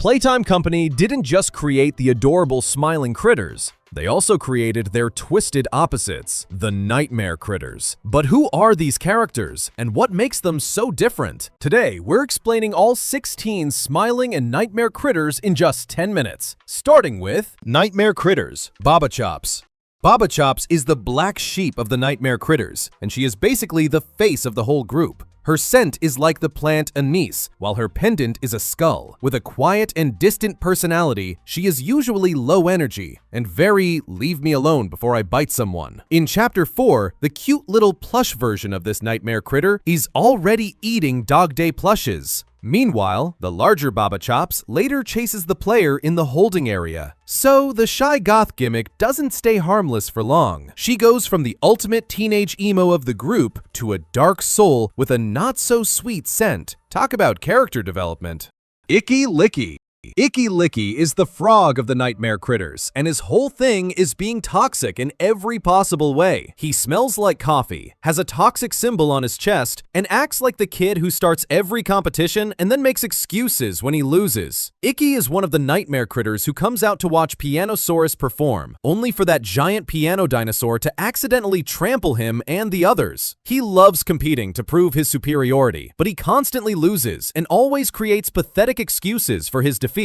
Playtime Company didn't just create the adorable smiling critters, they also created their twisted opposites, the nightmare critters. But who are these characters, and what makes them so different? Today, we're explaining all 16 smiling and nightmare critters in just 10 minutes, starting with Nightmare Critters, Baba Chops. Baba Chops is the black sheep of the nightmare critters, and she is basically the face of the whole group. Her scent is like the plant anise, while her pendant is a skull. With a quiet and distant personality, she is usually low energy and very leave me alone before I bite someone. In Chapter 4, the cute little plush version of this nightmare critter is already eating DogDay plushes. Meanwhile, the larger Baba Chops later chases the player in the holding area. So the shy goth gimmick doesn't stay harmless for long. She goes from the ultimate teenage emo of the group to a dark soul with a not-so-sweet scent. Talk about character development. Icky Licky. Icky Licky is the frog of the nightmare critters, and his whole thing is being toxic in every possible way. He smells like coffee, has a toxic symbol on his chest, and acts like the kid who starts every competition and then makes excuses when he loses. Icky is one of the nightmare critters who comes out to watch Pianosaurus perform, only for that giant piano dinosaur to accidentally trample him and the others. He loves competing to prove his superiority, but he constantly loses and always creates pathetic excuses for his defeats.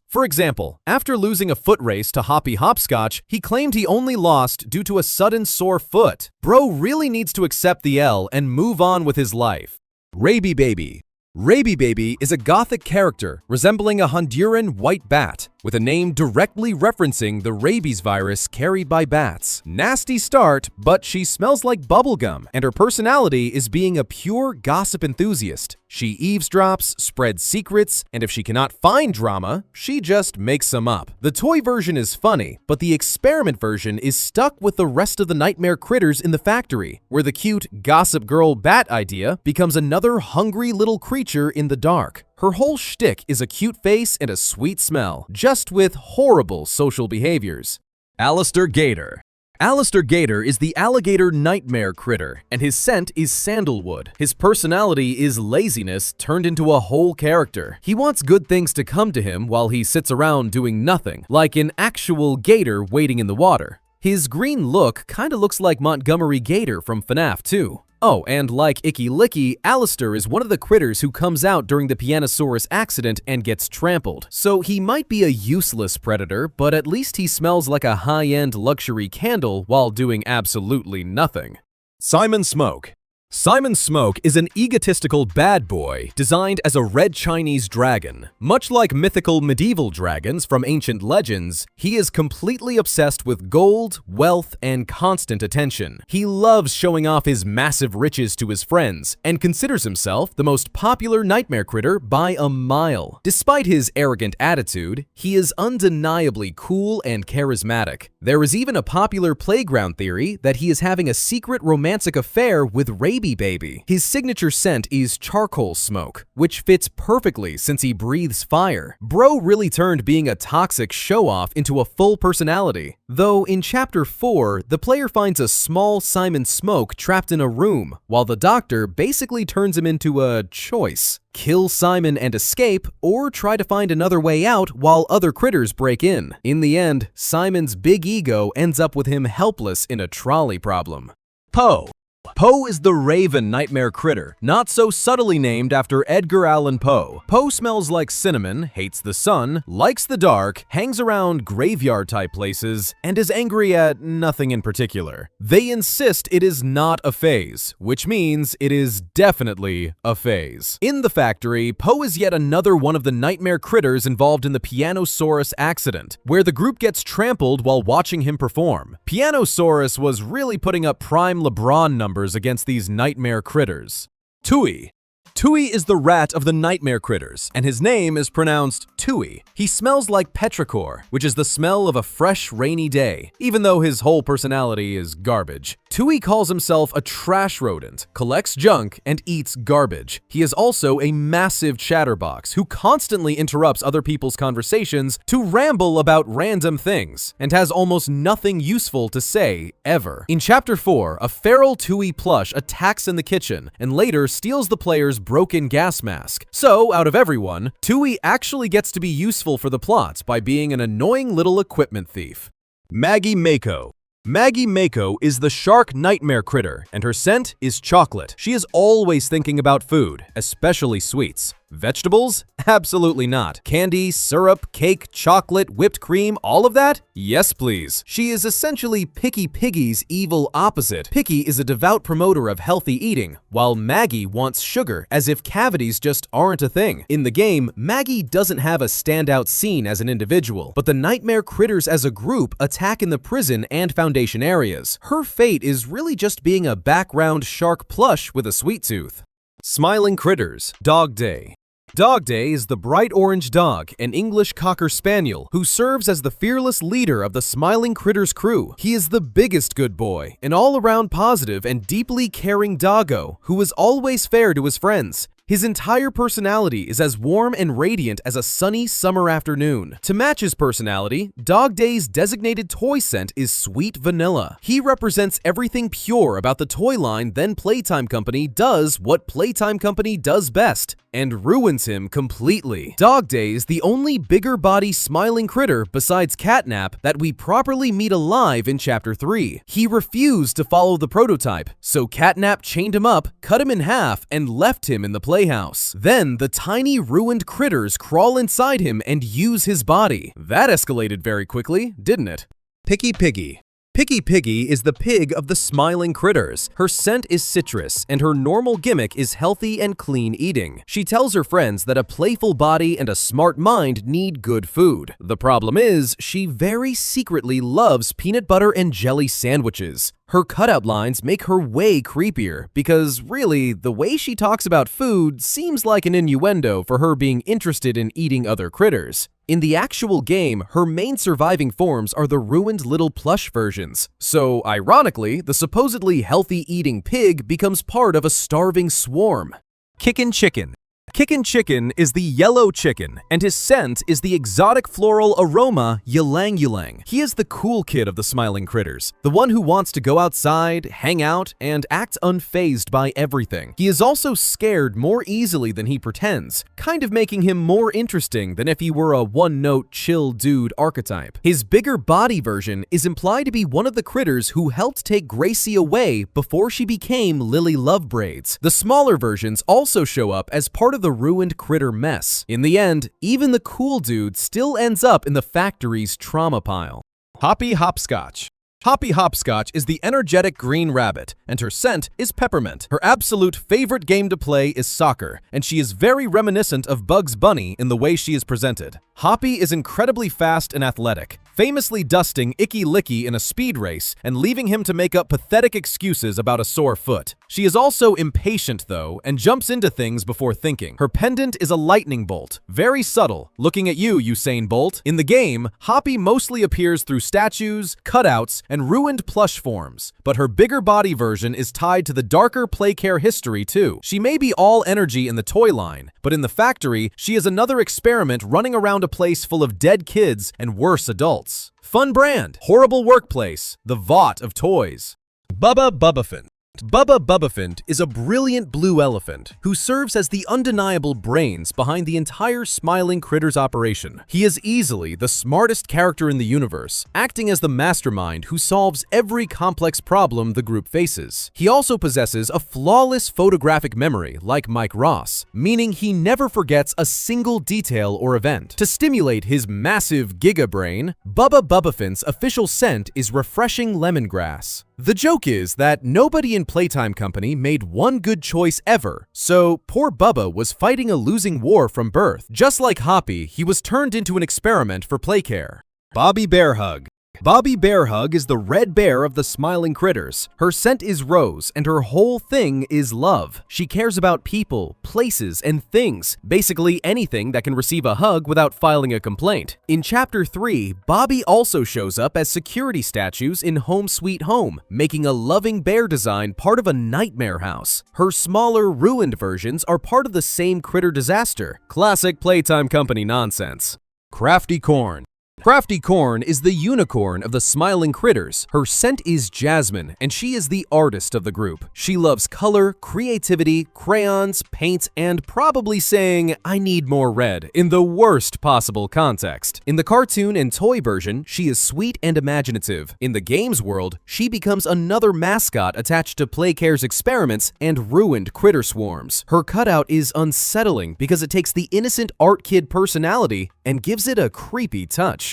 For example, after losing a foot race to Hoppy Hopscotch, he claimed he only lost due to a sudden sore foot. Bro really needs to accept the L and move on with his life. Rabie Baby. Rabie Baby is a gothic character resembling a Honduran white bat, with a name directly referencing the rabies virus carried by bats. Nasty start, but she smells like bubblegum, and her personality is being a pure gossip enthusiast. She eavesdrops, spreads secrets, and if she cannot find drama, she just makes some up. The toy version is funny, but the experiment version is stuck with the rest of the nightmare critters in the factory, where the cute gossip girl bat idea becomes another hungry little creature in the dark. Her whole shtick is a cute face and a sweet smell, just with horrible social behaviors. Allister Gator. Allister Gator is the alligator nightmare critter, and his scent is sandalwood. His personality is laziness turned into a whole character. He wants good things to come to him while he sits around doing nothing, like an actual gator wading in the water. His green look kinda looks like Montgomery Gator from FNAF 2. Oh, and like Icky Licky, Allister is one of the critters who comes out during the Pianosaurus accident and gets trampled. So he might be a useless predator, but at least he smells like a high-end luxury candle while doing absolutely nothing. Simon Smoke. Simon Smoke is an egotistical bad boy designed as a red Chinese dragon. Much like mythical medieval dragons from ancient legends, he is completely obsessed with gold, wealth, and constant attention. He loves showing off his massive riches to his friends and considers himself the most popular nightmare critter by a mile. Despite his arrogant attitude, he is undeniably cool and charismatic. There is even a popular playground theory that he is having a secret romantic affair with Rabie Baby. His signature scent is charcoal smoke, which fits perfectly since he breathes fire. Bro really turned being a toxic show-off into a full personality. Though in Chapter 4, the player finds a small Simon Smoke trapped in a room, while the doctor basically turns him into a choice. Kill Simon and escape, or try to find another way out while other critters break in. In the end, Simon's big ego ends up with him helpless in a trolley problem. Poe. Poe is the raven nightmare critter, not so subtly named after Edgar Allan Poe. Poe smells like cinnamon, hates the sun, likes the dark, hangs around graveyard-type places, and is angry at nothing in particular. They insist it is not a phase, which means it is definitely a phase. In the factory, Poe is yet another one of the nightmare critters involved in the Pianosaurus accident, where the group gets trampled while watching him perform. Pianosaurus was really putting up prime LeBron numbers against these nightmare critters. Touille. Touille is the rat of the nightmare critters, and his name is pronounced Touille. He smells like petrichor, which is the smell of a fresh, rainy day, even though his whole personality is garbage. Touille calls himself a trash rodent, collects junk, and eats garbage. He is also a massive chatterbox who constantly interrupts other people's conversations to ramble about random things, and has almost nothing useful to say, ever. In Chapter 4, a feral Touille plush attacks in the kitchen, and later steals the player's broken gas mask. So, out of everyone, Touille actually gets to be useful for the plot by being an annoying little equipment thief. Maggie Mako. Maggie Mako is the shark nightmare critter, and her scent is chocolate. She is always thinking about food, especially sweets. Vegetables? Absolutely not. Candy, syrup, cake, chocolate, whipped cream, all of that? Yes, please. She is essentially PickyPiggy's evil opposite. Picky is a devout promoter of healthy eating, while Maggie wants sugar, as if cavities just aren't a thing. In the game, Maggie doesn't have a standout scene as an individual, but the nightmare critters as a group attack in the prison and foundation areas. Her fate is really just being a background shark plush with a sweet tooth. Smiling critters. DogDay. DogDay is the bright orange dog, an English Cocker Spaniel, who serves as the fearless leader of the Smiling Critters crew. He is the biggest good boy, an all-around positive and deeply caring doggo who is always fair to his friends. His entire personality is as warm and radiant as a sunny summer afternoon. To match his personality, DogDay's designated toy scent is sweet vanilla. He represents everything pure about the toy line, then Playtime Company does what Playtime Company does best, and ruins him completely. DogDay is the only bigger body smiling critter besides CatNap that we properly meet alive in Chapter 3. He refused to follow the prototype, so CatNap chained him up, cut him in half, and left him in the playhouse. Then the tiny ruined critters crawl inside him and use his body. That escalated very quickly, didn't it? PickyPiggy. PickyPiggy is the pig of the smiling critters. Her scent is citrus, and her normal gimmick is healthy and clean eating. She tells her friends that a playful body and a smart mind need good food. The problem is, she very secretly loves peanut butter and jelly sandwiches. Her cutout lines make her way creepier, because really, the way she talks about food seems like an innuendo for her being interested in eating other critters. In the actual game, her main surviving forms are the ruined little plush versions. So, ironically, the supposedly healthy eating pig becomes part of a starving swarm. KickinChicken. KickinChicken is the yellow chicken, and his scent is the exotic floral aroma ylang ylang. He is the cool kid of the smiling critters, the one who wants to go outside, hang out, and act unfazed by everything. He is also scared more easily than he pretends, kind of making him more interesting than if he were a one-note chill dude archetype. His bigger body version is implied to be one of the critters who helped take Gracie away before she became Lily Lovebraids. The smaller versions also show up as part of the ruined critter mess. In the end, even the cool dude still ends up in the factory's trauma pile. Hoppy Hopscotch. Hoppy Hopscotch is the energetic green rabbit, and her scent is peppermint. Her absolute favorite game to play is soccer, and she is very reminiscent of Bugs Bunny in the way she is presented. Hoppy is incredibly fast and athletic, famously dusting Icky Licky in a speed race and leaving him to make up pathetic excuses about a sore foot. She is also impatient, though, and jumps into things before thinking. Her pendant is a lightning bolt, very subtle, looking at you, Usain Bolt. In the game, Hoppy mostly appears through statues, cutouts, and ruined plush forms, but her bigger body version is tied to the darker Playcare history too. She may be all energy in the toy line, but in the factory, she is another experiment running around a place full of dead kids and worse adults. Fun brand, horrible workplace, the Vought of toys. Bubba Bubbaphant. Bubba Bubbaphant is a brilliant blue elephant who serves as the undeniable brains behind the entire Smiling Critters operation. He is easily the smartest character in the universe, acting as the mastermind who solves every complex problem the group faces. He also possesses a flawless photographic memory like Mike Ross, meaning he never forgets a single detail or event. To stimulate his massive giga brain, Bubba Bubbaphant's official scent is refreshing lemongrass. The joke is that nobody in Playtime Company made one good choice ever, so poor Bubba was fighting a losing war from birth. Just like Hoppy, he was turned into an experiment for Playcare. BearHug. BearHug is the red bear of the Smiling Critters. Her scent is rose, and her whole thing is love. She cares about people, places, and things, basically anything that can receive a hug without filing a complaint. In Chapter 3, Bobby also shows up as security statues in Home Sweet Home, making a loving bear design part of a nightmare house. Her smaller, ruined versions are part of the same critter disaster. Classic Playtime Company nonsense. CraftyCorn. CraftyCorn is the unicorn of the smiling critters. Her scent is jasmine, and she is the artist of the group. She loves color, creativity, crayons, paint, and probably saying, "I need more red," in the worst possible context. In the cartoon and toy version, she is sweet and imaginative. In the games world, she becomes another mascot attached to Playcare's experiments and ruined critter swarms. Her cutout is unsettling because it takes the innocent art kid personality and gives it a creepy touch.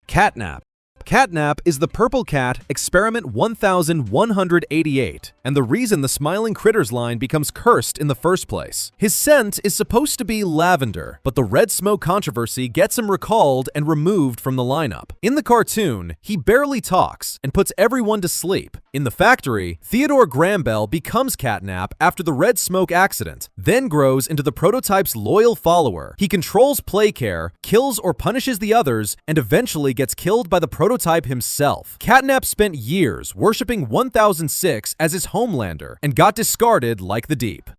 CatNap. CatNap is the purple cat experiment 1188, and the reason the Smiling Critters line becomes cursed in the first place. His scent is supposed to be lavender, but the red smoke controversy gets him recalled and removed from the lineup. In the cartoon, he barely talks and puts everyone to sleep. In the factory, Theodore Grambell becomes CatNap after the red smoke accident, then grows into the prototype's loyal follower. He controls Playcare, kills or punishes the others, and eventually gets killed by the prototype himself. CatNap spent years worshipping 1006 as his homelander and got discarded like the deep.